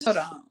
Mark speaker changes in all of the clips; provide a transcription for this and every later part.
Speaker 1: Hold on.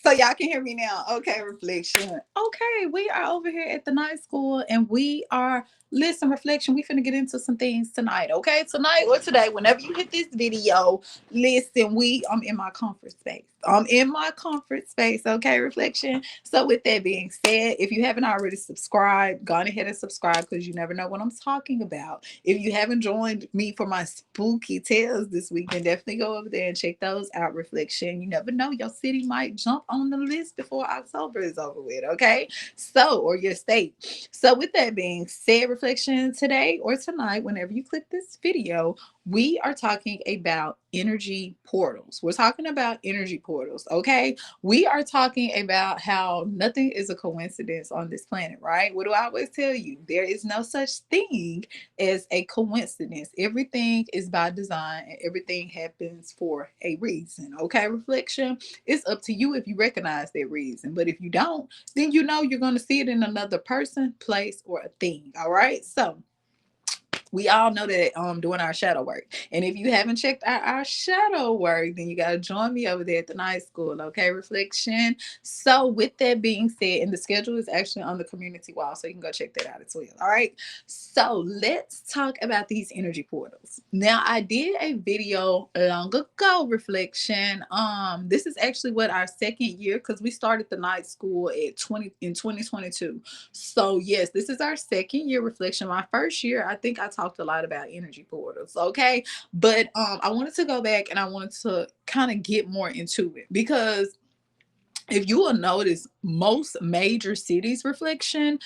Speaker 1: So y'all can hear me now. Okay, reflection. Okay, we are over here at the night school and we are listen, reflection. We finna get into some things tonight. Okay, tonight or today, whenever you hit this video, listen, I'm in my comfort space. I'm in my comfort space. Okay, reflection. So with that being said, if you haven't already subscribed, go on ahead and subscribe because you never know what I'm talking about. If you haven't joined me for my spooky tales this week, then definitely go over there and check those out. Reflection. You never know, your city might jump on the list before October is over with. Okay, so or your state. So with that being said, reflection today or tonight, whenever you click this video, we are talking about energy portals. We're talking about energy portals. Okay, we are talking about how nothing is a coincidence on this planet, right? What do I always tell you? There is no such thing as a coincidence. Everything is by design and everything happens for a reason. Okay, reflection. It's up to you if you recognize that reason. But if you don't, then you know you're going to see it in another person, place, or a thing. All right. So we all know that doing our shadow work. And if you haven't checked out our shadow work, then you got to join me over there at the night school. Okay, reflection. So with that being said, and the schedule is actually on the community wall, so you can go check that out as well. All right, so let's talk about these energy portals. Now I did a video long ago, reflection. This is actually what our second year, because we started the night school at 2022. So yes, this is our second year, reflection. My first year, I think I talked a lot about energy portals. Okay, but I wanted to go back and I wanted to kind of get more into it because if you will notice, most major cities, reflection,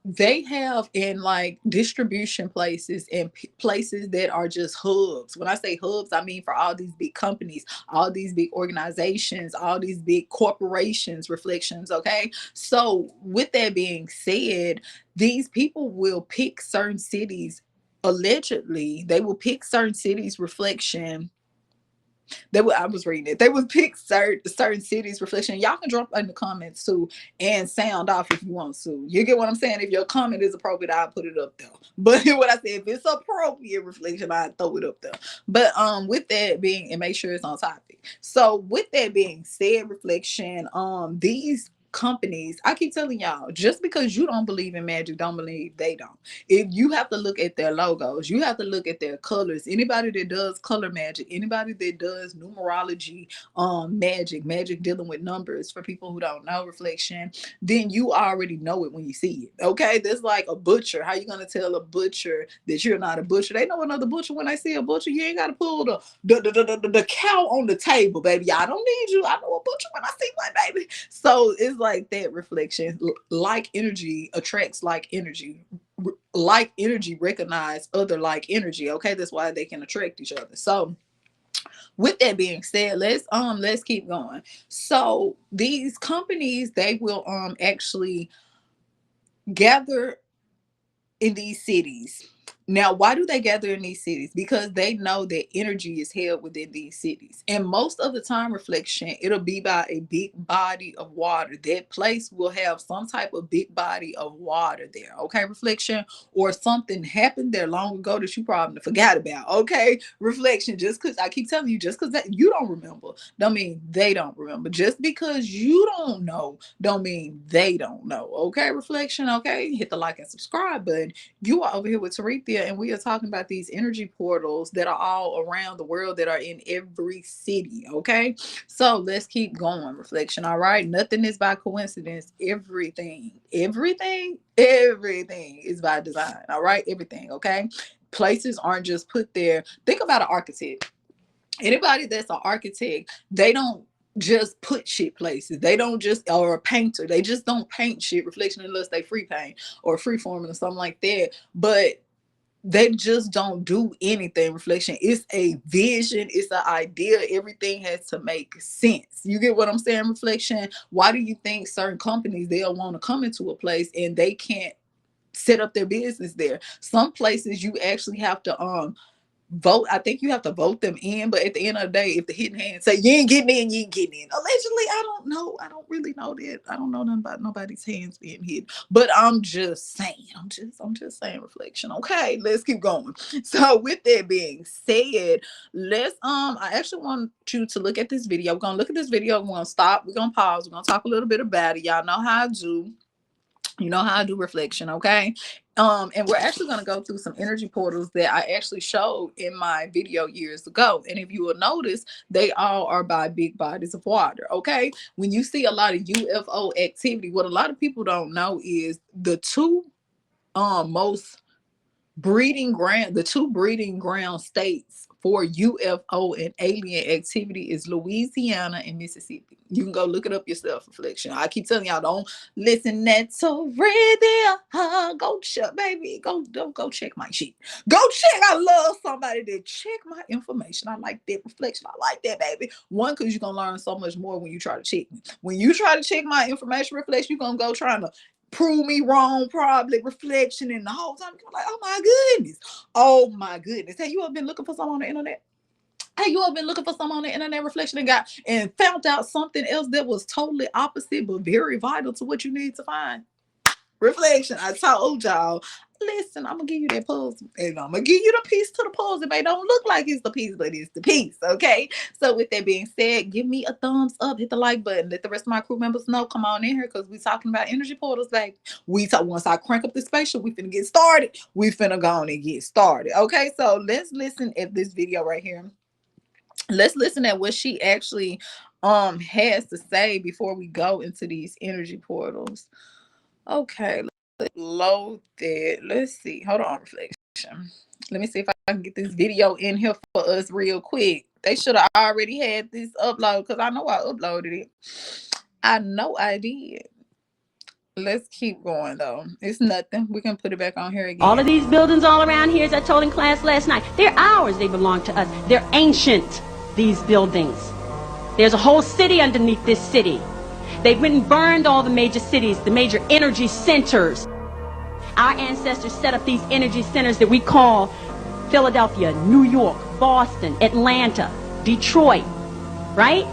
Speaker 1: they have in like distribution places and places that are just hubs. When I say hubs, I mean for all these big companies, all these big organizations, all these big corporations, reflections. Okay, so with that being said, these people will pick certain cities. Allegedly they will pick certain cities, reflection. I was reading it. They would pick certain cities, reflection. Y'all can drop in the comments too and sound off if you want to. You get what I'm saying? If your comment is appropriate, I'll put it up there. But what I say, if it's appropriate, reflection, I throw it up there. But with that being, and make sure it's on topic. So with that being said, reflection, these companies, I keep telling y'all, just because you don't believe in magic, don't believe they don't. If you have to look at their logos, you have to look at their colors. Anybody that does color magic, anybody that does numerology, magic dealing with numbers, for people who don't know, reflection, then you already know it when you see it. Okay, that's like a butcher. How you gonna tell a butcher that you're not a butcher? They know another butcher when they see a butcher. You ain't gotta pull the cow on the table, baby. I don't need you. I know a butcher when I see one, baby. So it's like that, reflection. Like energy attracts like energy. Like energy recognize other like energy. Okay, that's why they can attract each other. So with that being said, let's keep going. So these companies, they will actually gather in these cities. Now, why do they gather in these cities? Because they know that energy is held within these cities. And most of the time, reflection, it'll be by a big body of water. That place will have some type of big body of water there. Okay, reflection, or something happened there long ago that you probably forgot about. Okay, reflection, just because I keep telling you, just because that you don't remember, don't mean they don't remember. Just because you don't know, don't mean they don't know. Okay, reflection. Okay, hit the like and subscribe button. You are over here with Tarithia, and we are talking about these energy portals that are all around the world, that are in every city. Okay, so let's keep going, reflection. All right, nothing is by coincidence. Everything is by design. All right, everything. Okay, places aren't just put there. Think about an architect. Anybody that's an architect, they don't just put shit places. They don't just, or a painter, they just don't paint shit, reflection, unless they free paint or free forming or something like that. But they just don't do anything, reflection. It's a vision, it's an idea. Everything has to make sense. You get what I'm saying, reflection? Why do you think certain companies, they'll want to come into a place and they can't set up their business there? Some places you actually have to vote. I think you have to vote them in, but at the end of the day, if the hidden hand say you ain't getting in, you ain't getting in. Allegedly, I don't know. I don't really know that. I don't know nothing about nobody's hands being hidden. But I'm just saying. I'm just saying reflection. Okay, let's keep going. So with that being said, let's I actually want you to look at this video. We're gonna look at this video. We're gonna stop. We're gonna pause. We're gonna talk a little bit about it. Y'all know how I do. You know how I do reflection, okay? And we're actually going to go through some energy portals that I actually showed in my video years ago. And if you will notice, they all are by big bodies of water, okay? When you see a lot of UFO activity, what a lot of people don't know is the two most the two breeding ground states for UFO and alien activity is Louisiana and Mississippi. You can go look it up yourself, reflection. I keep telling y'all, don't listen that to radio. Go check, baby. Go check my shit. Go check. I love somebody that check my information. I like that reflection. I like that, baby. One, because you're gonna learn so much more when you try to check me. When you try to check my information reflection, you're gonna go trying to prove me wrong, probably reflection, and the whole time you're like, oh my goodness. Oh my goodness. Have you ever been looking for someone on the internet? Have you ever been looking for someone on the internet reflection and found out something else that was totally opposite but very vital to what you need to find? Reflection. I told y'all. Listen, I'm gonna give you that puzzle, and I'm gonna give you the piece to the puzzle. It may don't look like it's the piece, but it's the piece. Okay. So with that being said, give me a thumbs up, hit the like button, let the rest of my crew members know. Come on in here because we talking about energy portals, baby. We talk once I crank up the spaceship, we finna get started. We finna go on and get started. Okay. So let's listen at this video right here. Let's listen at what she actually has to say before we go into these energy portals. Okay, let's load that. Let's see. Hold on, reflection. Let me see if I can get this video in here for us real quick. They should have already had this upload because I know I uploaded it. I know I did. Let's keep going though. It's nothing. We can put it back on here again.
Speaker 2: All of these buildings all around here, as I told in class last night, they're ours. They belong to us. They're ancient, these buildings. There's a whole city underneath this city. They've went and burned all the major cities, the major energy centers. Our ancestors set up these energy centers that we call Philadelphia, New York, Boston, Atlanta, Detroit, right?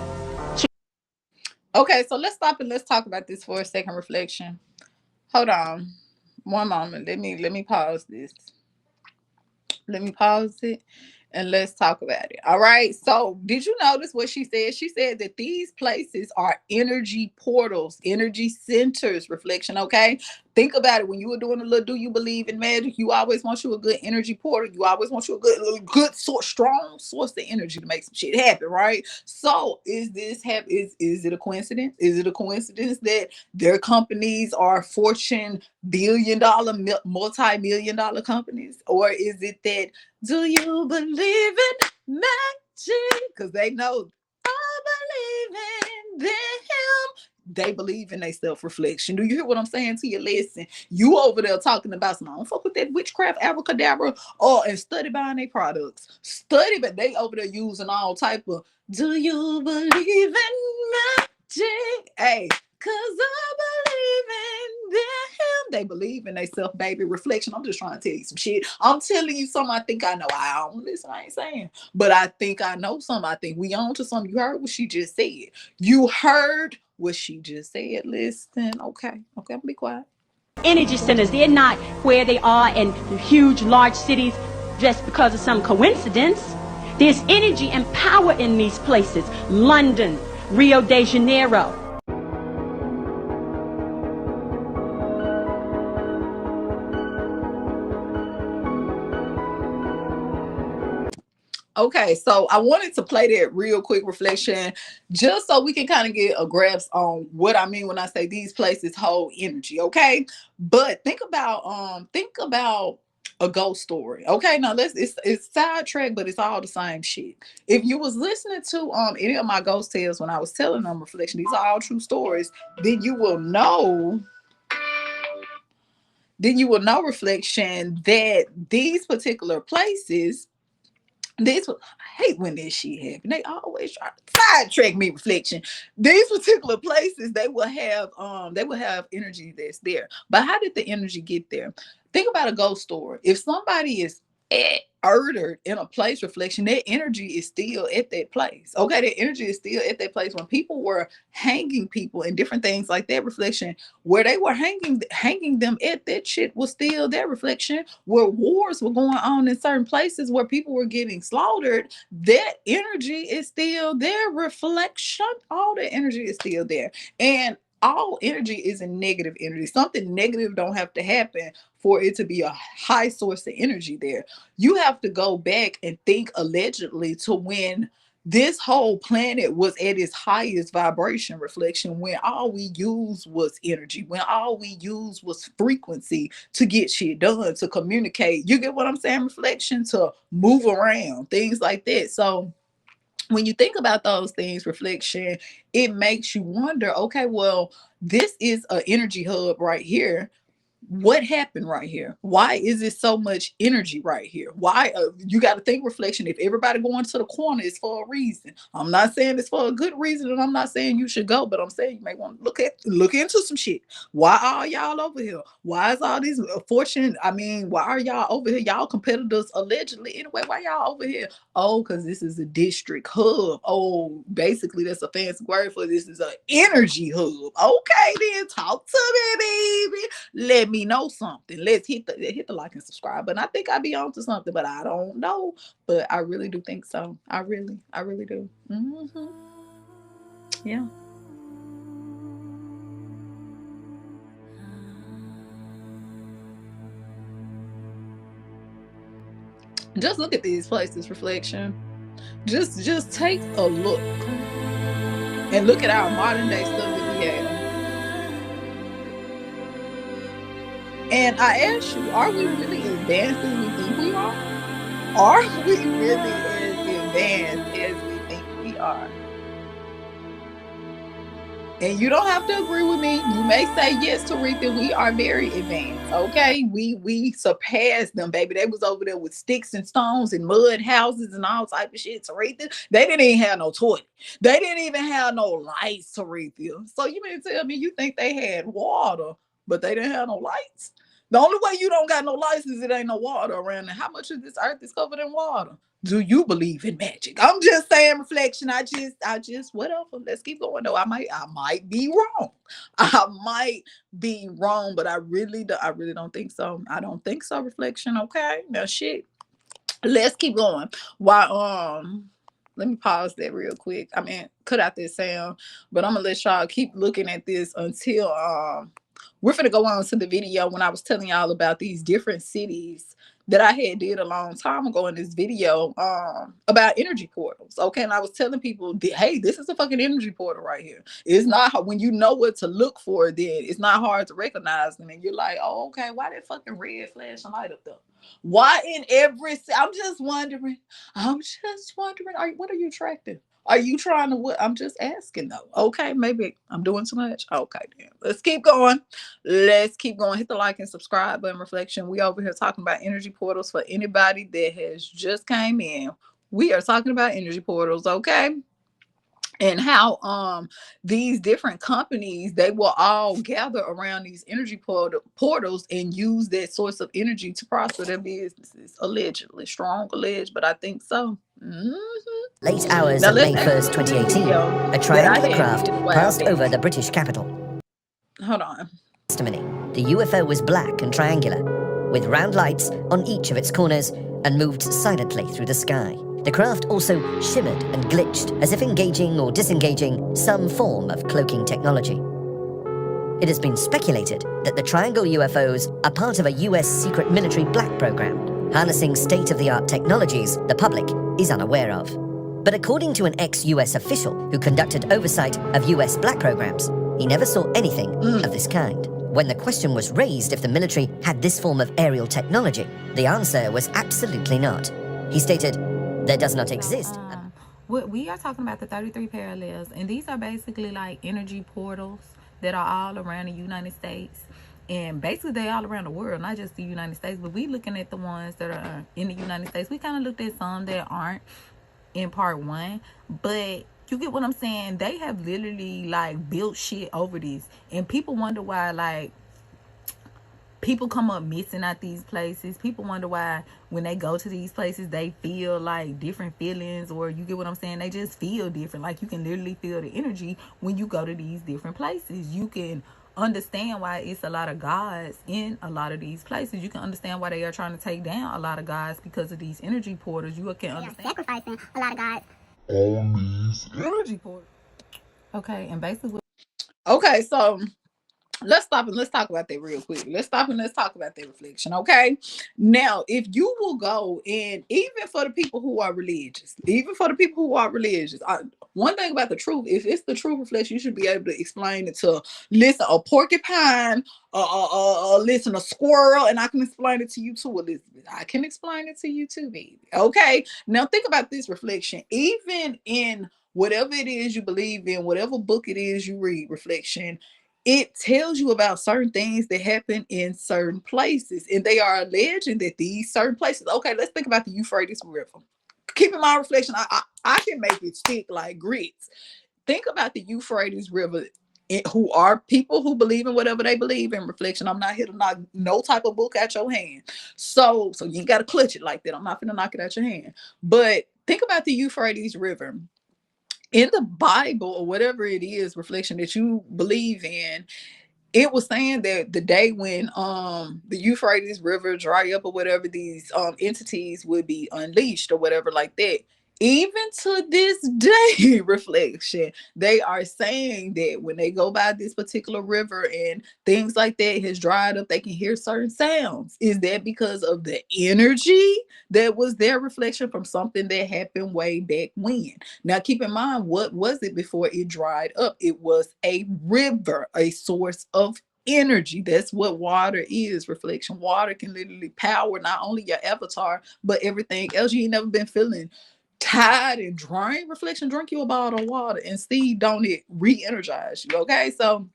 Speaker 1: Okay, so let's stop and let's talk about this for a second, reflection. Hold on. One moment. Let me pause this. Let me pause it and let's talk about it. All right. So, did you notice what she said? She said that these places are energy portals, energy centers, reflection. Okay. Think about it. When you were doing a little do you believe in magic, you always want you a good energy portal. You always want you a good strong source of energy to make some shit happen, right? So is it a coincidence? Is it a coincidence that their companies are Fortune billion-dollar, multi-million dollar companies? Or is it that do you believe in magic? Because they know I believe in them. They believe in their self-reflection. Do you hear what I'm saying to you? Listen, you over there talking about some, I don't fuck with that witchcraft abracadabra, and study buying their products. Study, but they over there using all type of, do you believe in magic? Hey, cause I believe in them. They believe in they self, baby. Reflection. I'm just trying to tell you some shit. I'm telling you something I think I know. I don't listen, I ain't saying. But I think I know something. I think we on to something. You heard what she just said. You heard what she just said. Listen. Okay. Okay, I'm gonna be quiet.
Speaker 2: Energy centers, they're not where they are in huge, large cities just because of some coincidence. There's energy and power in these places. London, Rio de Janeiro.
Speaker 1: Okay, so I wanted to play that real quick reflection just so we can kind of get a grasp on what I mean when I say these places hold energy, okay? But think about a ghost story. Okay, now it's sidetracked, but it's all the same shit. If you was listening to any of my ghost tales when I was telling them reflection, these are all true stories, then you will know reflection that these particular places this was, I hate when this shit happen. They always try to sidetrack me, reflection. These particular places, they will have energy that's there. But how did the energy get there? Think about a ghost story. If somebody is ordered in a place, reflection, that energy is still at that place. Okay, that energy is still at that place. When people were hanging people and different things like that, reflection, where they were hanging them at, that shit was still there, reflection. Where wars were going on in certain places where people were getting slaughtered, that energy is still there, reflection. All that energy is still there. And all energy isn't negative energy. Something negative don't have to happen for it to be a high source of energy there. You have to go back and think allegedly to when this whole planet was at its highest vibration, reflection, when all we used was energy, when all we used was frequency to get shit done, to communicate. You get what I'm saying? Reflection, to move around, things like that. So when you think about those things, reflection, it makes you wonder, okay, well, this is an energy hub right here. What happened right here? Why is it so much energy right here? Why you got to think, reflection, if everybody going to the corner is for a reason. I'm not saying it's for a good reason, and I'm not saying you should go, but I'm saying you may want to look into some shit. Why are y'all over here? Why is all these fortune, I mean, why are y'all over here? Y'all competitors allegedly anyway. Why y'all over here? Oh, because this is a district hub. Oh, basically that's a fancy word for this is an energy hub. Okay, then talk to me, baby. Let me know something. Let's hit the like and subscribe. But I think I be on to something, but I don't know. But I really do think so. I really do. Yeah. Just look at these places, reflection. Just take a look and look at our modern day stuff that we have. And I ask you, are we really as advanced as we think we are? Are we really as advanced as we think we are? And you don't have to agree with me. You may say, yes, Taretha, we are very advanced. Okay. We surpassed them, baby. They was over there with sticks and stones and mud houses and all type of shit, Taretha. They didn't even have no toilet. They didn't even have no lights, Taretha. So you mean to tell me you think they had water, but they didn't have no lights? The only way you don't got no lights is it ain't no water around. And how much of this earth is covered in water? Do you believe in magic? I'm just saying, reflection. I just whatever. Let's keep going though. I might be wrong. I might be wrong, but I really don't think so. I don't think so, reflection. Okay. Now shit. Let's keep going. Why let me pause that real quick. I mean, cut out this sound, but I'm gonna let y'all keep looking at this until we're gonna go on to the video when I was telling y'all about these different cities that I had did a long time ago in this video about energy portals. Okay, and I was telling people, hey, this is a fucking energy portal right here. It's not when you know what to look for, then it's not hard to recognize them, and you're like, oh, okay, why that fucking red flashing light up there? Why in every? I'm just wondering. What are you attracting? Are you trying to what? I'm just asking though. Okay, maybe I'm doing too much. Okay, then let's keep going. Let's keep going. Hit the like and subscribe button, reflection. We over here talking about energy portals for anybody that has just came in. We are talking about energy portals, okay? And how these different companies, they will all gather around these energy portals and use that source of energy to prosper their businesses. Allegedly, strong alleged, but I think so.
Speaker 3: Late hours of May 1st, 2018, a triangular craft passed over the British capital.
Speaker 1: Hold on.
Speaker 3: Testimony: the UFO was black and triangular, with round lights on each of its corners, and moved silently through the sky. The craft also shimmered and glitched, as if engaging or disengaging some form of cloaking technology. It has been speculated that the triangle UFOs are part of a US secret military black program, harnessing state-of-the-art technologies the public is unaware of. But according to an ex-US official who conducted oversight of US black programs, he never saw anything of this kind. When the question was raised if the military had this form of aerial technology, the answer was absolutely not. He stated, "There does not exist."
Speaker 1: We are talking about the 33 parallels, and these are basically like energy portals that are all around the United States. And basically they all around the world, not just the United States, but we looking at the ones that are in the United States. We kind of looked at some that aren't in part one, but you get what I'm saying? They have literally like built shit over this, and people wonder why, like, people come up missing at these places. People wonder why when they go to these places they feel like different feelings, or you get what I'm saying, they just feel different. Like you can literally feel the energy when you go to these different places. You can understand why it's a lot of gods in a lot of these places. You can understand why they are trying to take down a lot of gods because of these energy portals. You can understand
Speaker 4: sacrificing a lot of gods
Speaker 1: on these energy portals. Okay, and basically, okay, so let's stop and let's talk about that real quick. Let's stop and let's talk about that reflection. Okay. Now, if you will go, and even for the people who are religious, one thing about the truth, if it's the true reflection, you should be able to explain it to, listen, a porcupine, listen, a squirrel, and I can explain it to you too, Elizabeth. I can explain it to you too, baby. Okay. Now think about this reflection. Even in whatever it is you believe in, whatever book it is you read, reflection, it tells you about certain things that happen in certain places, and they are alleging that these certain places. Okay, let's think about the Euphrates River. Keep in mind, reflection, I can make it stick like grits. Think about the Euphrates River, who are people who believe in whatever they believe in, reflection. I'm not here to knock no type of book out your hand. So you ain't got to clutch it like that. I'm not going to knock it out your hand. But think about the Euphrates River. In the Bible or whatever it is, reflection, that you believe in, it was saying that the day when the Euphrates River dry up or whatever, these entities would be unleashed or whatever like that. Even to this day, reflection, they are saying that when they go by this particular river and things like that has dried up, they can hear certain sounds. Is that because of the energy that was their reflection from something that happened way back when? Now, keep in mind, what was it before it dried up? It was a river, a source of energy. That's what water is, reflection. Water can literally power not only your avatar, but everything else. You ain't never been feeling tired and drained, reflection. Drink you a bottle of water and see, don't it re-energize you? Okay, so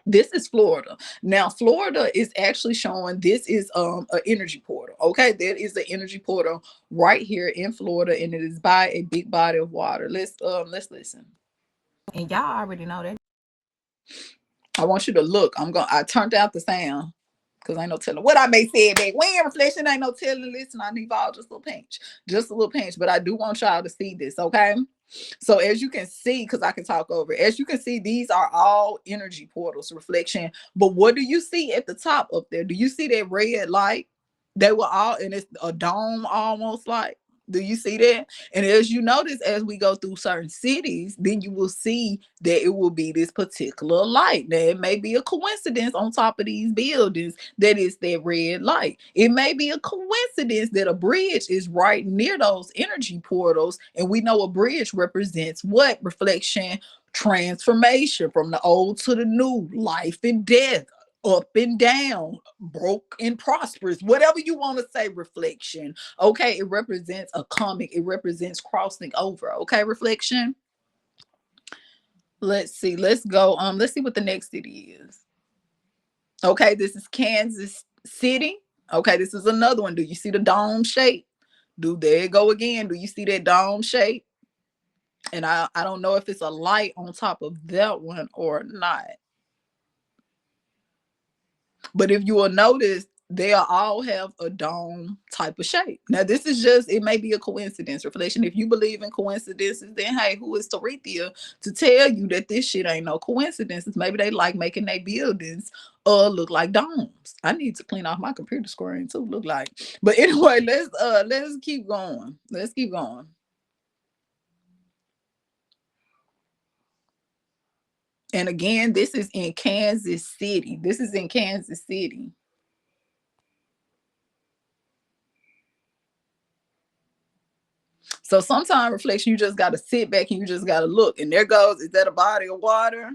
Speaker 1: this is Florida. Now, Florida is actually showing this is an energy portal. Okay, that is the energy portal right here in Florida, and it is by a big body of water. Let's listen. And y'all already know that. I want you to look. I turned out the sound because I ain't no telling what I may say back when, reflection. Ain't no telling. Listen, I need all just a little pinch, but I do want y'all to see this. Okay. So as you can see, because I can talk over, as you can see, these are all energy portals, reflection. But what do you see at the top up there? Do you see that red light? They were all, and it's a dome almost like. Do you see that? And as you notice, as we go through certain cities, then you will see that it will be this particular light. Now, it may be a coincidence on top of these buildings that is that red light. It may be a coincidence that a bridge is right near those energy portals. And we know a bridge represents what? Reflection, transformation from the old to the new, life and death, up and down, broke and prosperous, whatever you want to say, reflection. Okay, it represents a comic, it represents crossing over. Okay, reflection. Let's see, let's go. Let's see what the next city is. Okay, this is Kansas City. Okay, this is another one. Do you see the dome shape? There it go again. Do you see that dome shape? And I don't know if it's a light on top of that one or not. But if you will notice, they all have a dome type of shape. Now, this is just, it may be a coincidence, reflection. If you believe in coincidences, then hey, who is Tarethia to tell you that this shit ain't no coincidences? Maybe they like making their buildings look like domes. I need to clean off my computer screen too, look like. But anyway, let's keep going. Let's keep going. And again, this is in Kansas City. This is in Kansas City. So sometimes, reflection, you just got to sit back and you just got to look. And there goes, is that a body of water?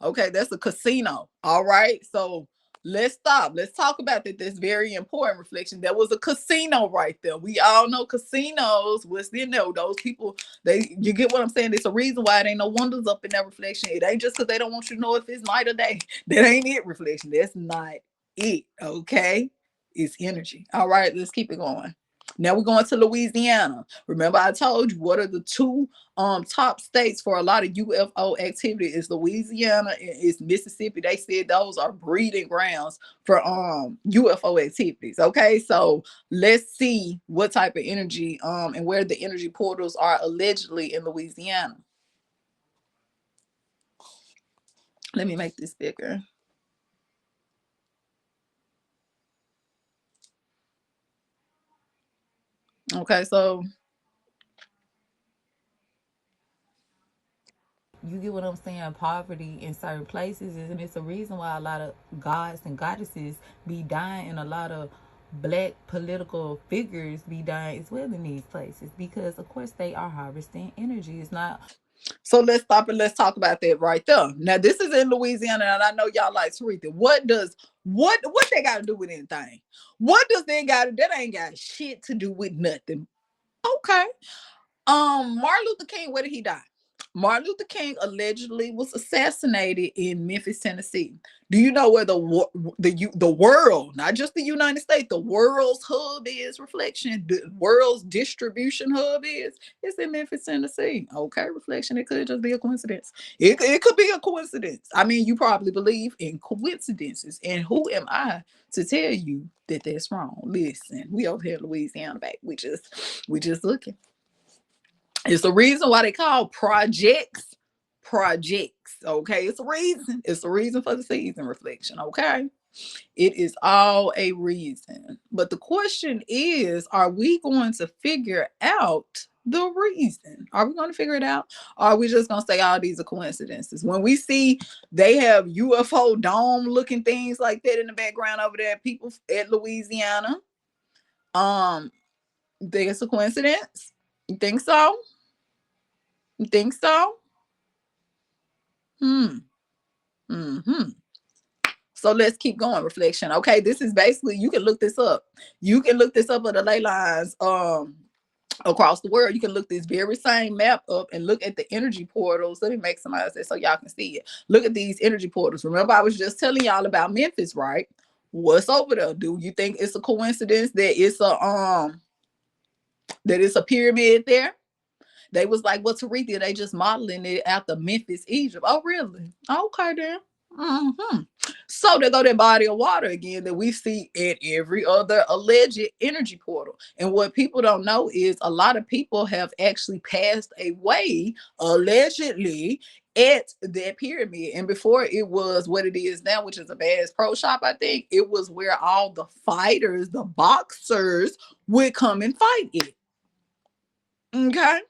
Speaker 1: Okay, that's a casino. All right. So let's stop. Let's talk about that. That's very important, reflection. That was a casino right there. We all know casinos was, those people, you get what I'm saying? It's a reason why it ain't no wonders up in that, reflection. It ain't just because they don't want you to know if it's night or day. That ain't it, reflection. That's not it. Okay. It's energy. All right, let's keep it going. Now we're going to Louisiana. Remember, I told you what are the two top states for a lot of UFO activity is Louisiana and it's Mississippi. They said those are breeding grounds for UFO activities. Okay, so let's see what type of energy and where the energy portals are allegedly in Louisiana. Let me make this bigger. Okay, so
Speaker 4: You get what I'm saying? Poverty in certain places, and it's a reason why a lot of gods and goddesses be dying, and a lot of black political figures be dying as well in these places, because of course they are harvesting energy. It's not.
Speaker 1: So let's stop and let's talk about that right there. Now this is in Louisiana, and I know y'all like Taretha. What they got to do with anything? What does they got? That ain't got shit to do with nothing. Okay. Martin Luther King, where did he die? Martin Luther King allegedly was assassinated in Memphis, Tennessee. Do you know where the world, not just the United States, the world's hub is? Reflection, the world's distribution hub is? It's in Memphis, Tennessee. Okay, Reflection. It could just be a coincidence. It could be a coincidence. I mean, you probably believe in coincidences, and who am I to tell you that that's wrong? Listen, we over here in Louisiana, back. We just looking. It's the reason why they call projects. Okay, it's a reason. It's a reason for the season, Reflection. Okay, it is all a reason. But the question is, are we going to figure out the reason? Are we going to figure it out? Or are we just going to say all these are coincidences? When we see they have UFO dome looking things like that in the background over there, people at Louisiana, think it's a coincidence? You think so? You think so? Mm-hmm. So let's keep going, Reflection. Okay, this is basically, you can look this up. You can look this up at the ley lines across the world. You can look this very same map up and look at the energy portals. Let me make some of this so y'all can see it. Look at these energy portals. Remember, I was just telling y'all about Memphis, right? What's over there? Do you think it's a coincidence that it's a pyramid there? They was like, well, Taretha, they just modeling it after Memphis, Egypt. Oh, really? Okay, then. Mm-hmm. So they go that body of water again that we see in every other alleged energy portal. And what people don't know is a lot of people have actually passed away, allegedly, at that pyramid. And before it was what it is now, which is a Bass Pro Shop, I think, it was where all the fighters, the boxers, would come and fight it. Okay.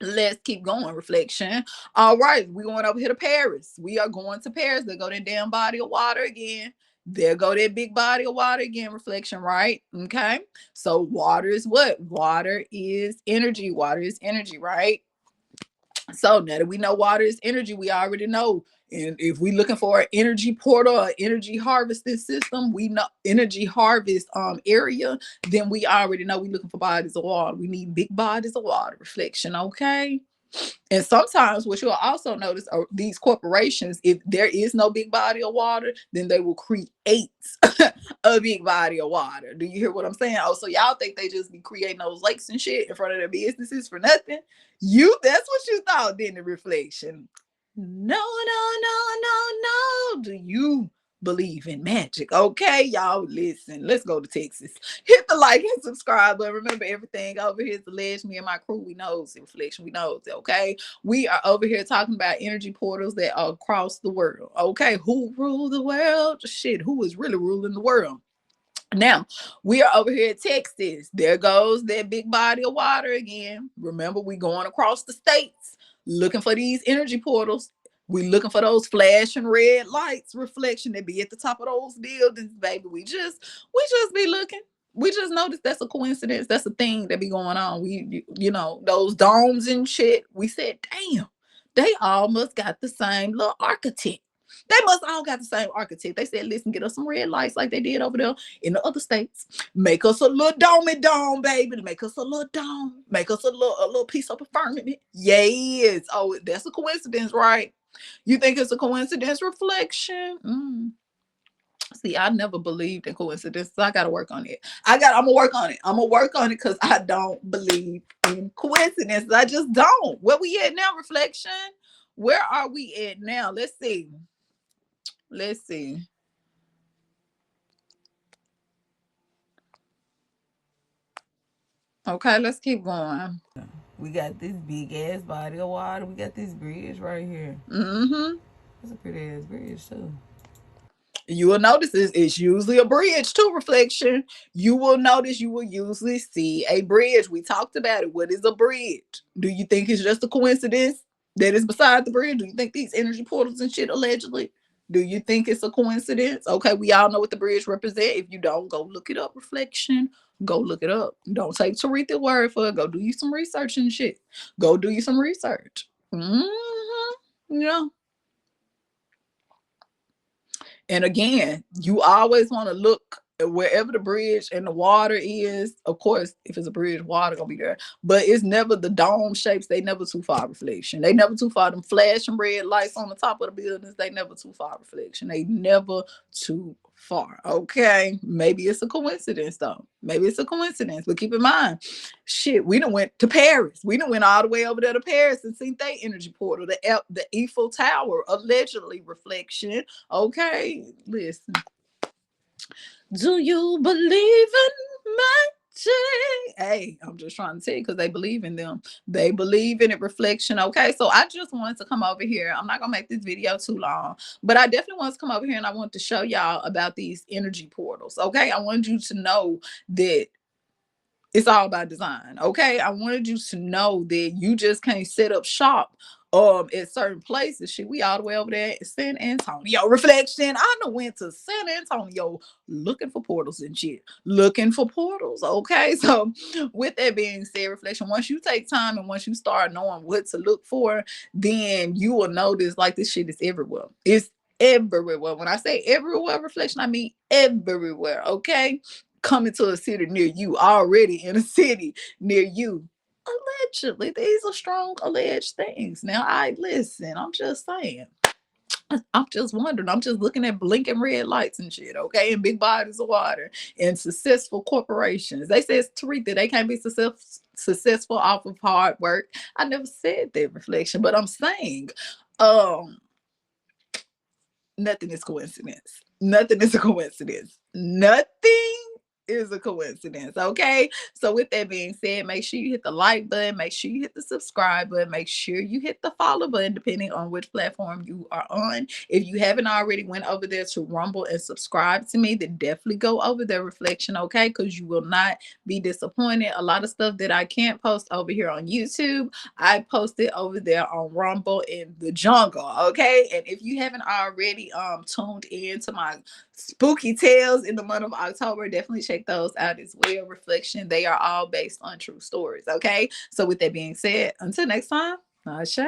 Speaker 1: Let's keep going, Reflection. All right, we're going over here to Paris. We are going to Paris. There go that damn body of water again. There go that big body of water again, Reflection, right? Okay. So water is what? Water is energy. Water is energy, right? So now that we know water is energy, we already know. And if we're looking for an energy portal or energy harvesting system, we know energy harvest area, then we already know we're looking for bodies of water. We need big bodies of water, Reflection, okay? And sometimes what you'll also notice are these corporations, if there is no big body of water, then they will create a big body of water. Do you hear what I'm saying? Oh, so y'all think they just be creating those lakes and shit in front of their businesses for nothing? That's what you thought, didn't it, Reflection? No. Do you believe in magic? Okay, y'all, listen. Let's go to Texas. Hit the like and subscribe. But remember, everything over here is alleged. Me and my crew, we knows it. Reflection, we knows it. Okay, we are over here talking about energy portals that are across the world. Okay, who rule the world? Shit, who is really ruling the world? Now, we are over here at Texas. There goes that big body of water again. Remember, we going across the states looking for these energy portals. We looking for those flashing red lights, Reflection, that be at the top of those buildings, baby. We just be looking. We just noticed that's a coincidence. That's a thing that be going on. You know, those domes and shit. We said, damn, they almost got the same little architect. They must all got the same architect. They said, listen, get us some red lights like they did over there in the other states. Make us a little dome, baby. Make us a little dome. Make us a little piece of a firmament. Yes. Oh, that's a coincidence, right? You think it's a coincidence, Reflection? See, I never believed in coincidences. I gotta work on it. I'm gonna work on it. I'm gonna work on it because I don't believe in coincidences. I just don't. Where we at now, reflection? Where are we at now? Let's see. Let's see. Okay, let's keep going.
Speaker 4: We got this big ass body of water. We got this bridge right here.
Speaker 1: Mm-hmm.
Speaker 4: That's a pretty ass bridge too.
Speaker 1: You will notice it's usually a bridge to reflection. You will notice you will usually see a bridge. We talked about it. What is a bridge? Do you think it's just a coincidence that it's beside the bridge? Do you think these energy portals and shit allegedly? Do you think it's a coincidence? Okay, we all know what the bridge represents. If you don't, go look it up. Reflection. Go look it up. Don't take Taretha's word for it. Go do you some research and shit. Go do you some research. Yeah. And again, you always want to look wherever the bridge and the water is. Of course, if it's a bridge, water gonna be there. But it's never the dome shapes. They never too far reflection. They never too far. Them flashing red lights on the top of the buildings. They never too far reflection. They never too far. Okay, maybe it's a coincidence though. Maybe it's a coincidence. But keep in mind, shit, we done went to Paris. We done went all the way over there to Paris and seen their energy portal, the Eiffel Tower, allegedly reflection. Okay, listen. Do you believe in magic? Hey, I'm just trying to tell you because they believe in them. They believe in it, reflection. Okay, so I just wanted to come over here. I'm not gonna make this video too long, but I definitely want to come over here and I want to show y'all about these energy portals. Okay, I wanted you to know that it's all about design. Okay, I wanted you to know that you just can't set up shop at certain places. Shit, we all the way over there in San Antonio. Reflection. I done went to San Antonio looking for portals and shit. Looking for portals. Okay. So with that being said, reflection, once you take time and once you start knowing what to look for, then you will notice like this shit is everywhere. It's everywhere. When I say everywhere, reflection, I mean everywhere. Okay. Coming to a city near you, already in a city near you. Allegedly, these are strong alleged things. Now, I listen, I'm just saying. I'm just wondering. I'm just looking at blinking red lights and shit, okay? And big bodies of water and successful corporations. They say, Taretha, they can't be successful off of hard work. I never said that, reflection, but I'm saying, nothing is coincidence. Nothing is a coincidence. Nothing is a coincidence. Okay. So with that being said, make sure you hit the like button, make sure you hit the subscribe button, make sure you hit the follow button, depending on which platform you are on. If you haven't already went over there to Rumble and subscribe to me, then definitely go over there, reflection. Okay, because you will not be disappointed. A lot of stuff that I can't post over here on YouTube, I posted over there on Rumble in the jungle. Okay. And if you haven't already tuned in to my spooky tales in the month of October, definitely check those out as well. Reflection, they are all based on true stories. Okay. So with that being said, until next time, Ashe.